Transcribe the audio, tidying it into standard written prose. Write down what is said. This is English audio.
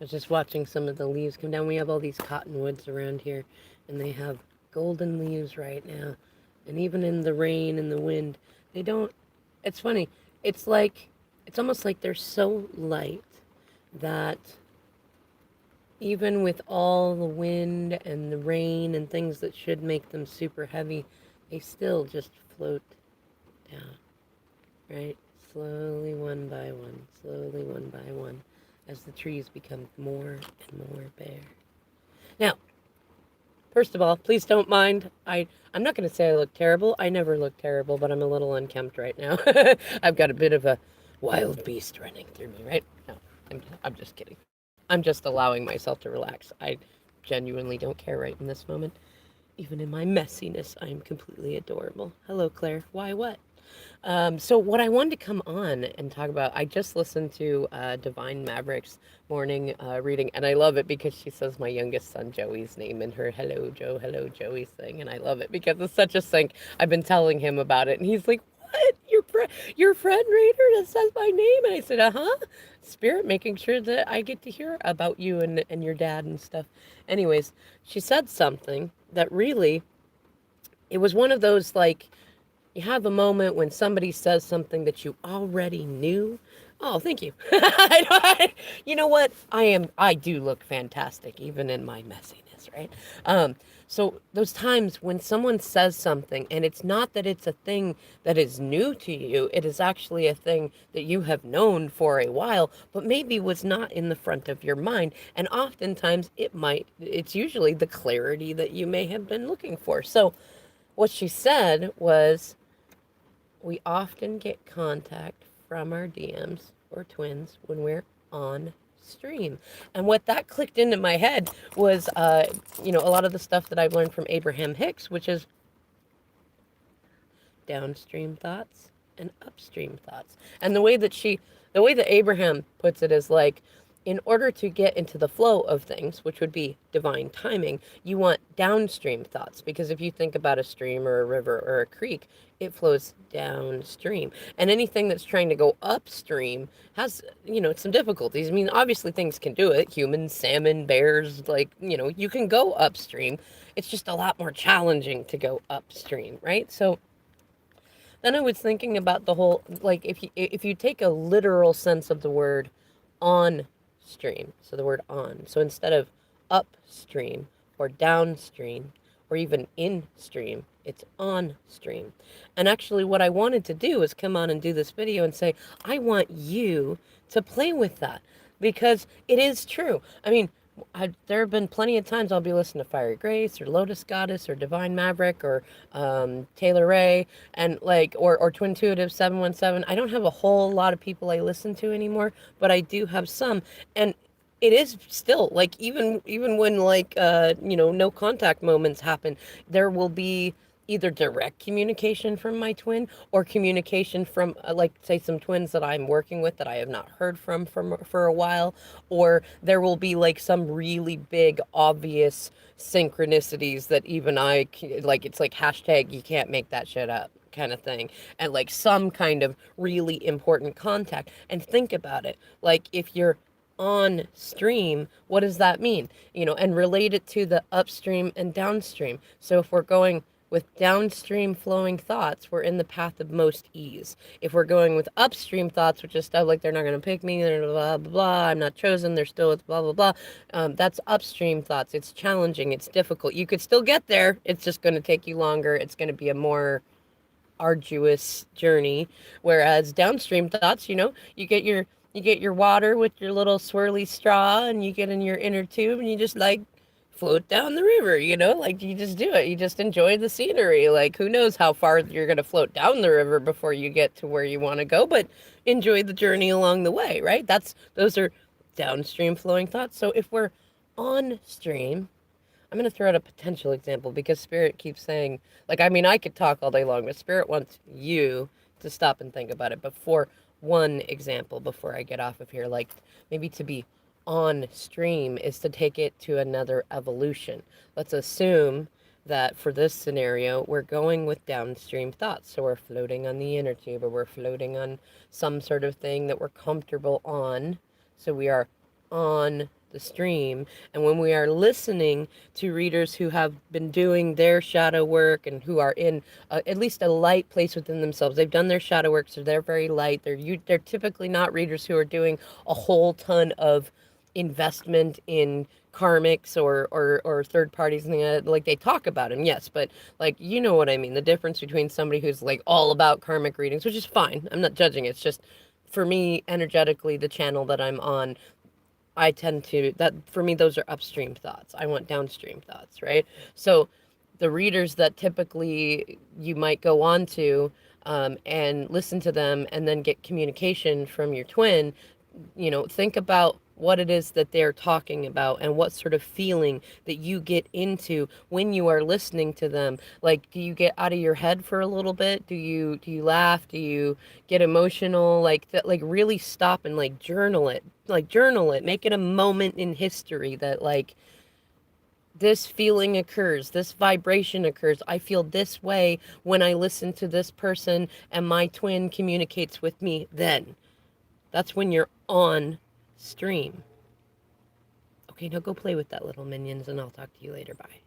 I was just watching some of the leaves come down. We have all these cottonwoods around here, and they have golden leaves right now. And even in the rain and the wind, they don't. It's funny. It's like, it's almost like they're so light that even with all the wind and the rain and things that should make them super heavy, they still just float down, right? Slowly one by one, as the trees become more and more bare. Now, first of all, please don't mind. I'm not going to say I look terrible. I never look terrible, but I'm a little unkempt right now. I've got a bit of a wild beast running through me, right? No, I'm just kidding. I'm just allowing myself to relax. I genuinely don't care right in this moment. Even in my messiness, I am completely adorable. Hello, Claire. Why, what? So what I wanted to come on and talk about, I just listened to Divine Maverick's morning reading, and I love it because she says my youngest son Joey's name in her "Hello Joe, Hello Joey" thing, and I love it because it's such a sync. I've been telling him about it, and he's like, "What? Your friend Raider that says my name?" And I said, "Uh huh." Spirit making sure that I get to hear about you and your dad and stuff. Anyways, she said something that really, it was one of those like, you have a moment when somebody says something that you already knew. Oh, thank you. You know what? I do look fantastic, even in my messiness, right? So those times when someone says something, and it's not that it's a thing that is new to you, it is actually a thing that you have known for a while, but maybe was not in the front of your mind. And oftentimes it's usually the clarity that you may have been looking for. So what she said was, we often get contact from our DMs or twins when we're on stream. And what that clicked into my head was, a lot of the stuff that I've learned from Abraham Hicks, which is downstream thoughts and upstream thoughts. And the way that Abraham puts it is like, in order to get into the flow of things, which would be divine timing, you want downstream thoughts. Because if you think about a stream or a river or a creek, it flows downstream. And anything that's trying to go upstream has, some difficulties. I mean, obviously things can do it. Humans, salmon, bears, like, you can go upstream. It's just a lot more challenging to go upstream, right? So then I was thinking about the whole, like, if you take a literal sense of the word on stream, so the word on, so instead of upstream or downstream or even in stream, it's on stream. And actually what I wanted to do is come on and do this video and say, I want you to play with that, because it is true. I mean, there have been plenty of times I'll be listening to Fiery Grace or Lotus Goddess or Divine Maverick or Taylor Ray, and like, or Twintuitive 717. I don't have a whole lot of people I listen to anymore, but I do have some. And it is still like, even when like no contact moments happen, there will be either direct communication from my twin or communication from like, say, some twins that I'm working with that I have not heard from for a while, or there will be like some really big obvious synchronicities that even like, it's like hashtag you can't make that shit up kind of thing, and like some kind of really important contact. And think about it, like, if you're on stream, what does that mean? And relate it to the upstream and downstream. So if we're going with downstream flowing thoughts, we're in the path of most ease. If we're going with upstream thoughts, which is stuff like, they're not going to pick me, they're blah, blah, blah, I'm not chosen, they're still with blah, blah, blah. That's upstream thoughts. It's challenging, it's difficult. You could still get there, it's just going to take you longer. It's going to be a more arduous journey. Whereas downstream thoughts, you get your water with your little swirly straw, and you get in your inner tube, and you just like float down the river, like, you just do it. You just enjoy the scenery. Like, who knows how far you're going to float down the river before you get to where you want to go, but enjoy the journey along the way, right? Those are downstream flowing thoughts. So if we're on stream, I'm going to throw out a potential example because Spirit keeps saying, like, I mean, I could talk all day long, but Spirit wants you to stop and think about it. But for one example, before I get off of here, like, maybe to be on stream is to take it to another evolution. Let's assume that for this scenario, we're going with downstream thoughts. So we're floating on the inner tube, or we're floating on some sort of thing that we're comfortable on. So we are on the stream. And when we are listening to readers who have been doing their shadow work and who are in at least a light place within themselves, they've done their shadow work, so they're very light. They're typically not readers who are doing a whole ton of investment in karmics or third parties and like they talk about him, yes, but like you know what I mean, the difference between somebody who's like all about karmic readings, which is fine, I'm not judging, it's just for me energetically the channel that I'm on, I tend to, that for me those are upstream thoughts, I want downstream thoughts, right? So the readers that typically you might go on to and listen to them and then get communication from your twin, you know, think about what it is that they're talking about and what sort of feeling that you get into when you are listening to them. Like, do you get out of your head for a little bit? Do you laugh? Do you get emotional? Like that, like really stop and like journal it. Like journal it. Make it a moment in history that like this feeling occurs, this vibration occurs. I feel this way when I listen to this person and my twin communicates with me then. That's when you're on stream. Okay, now go play with that little minions and I'll talk to you later. Bye.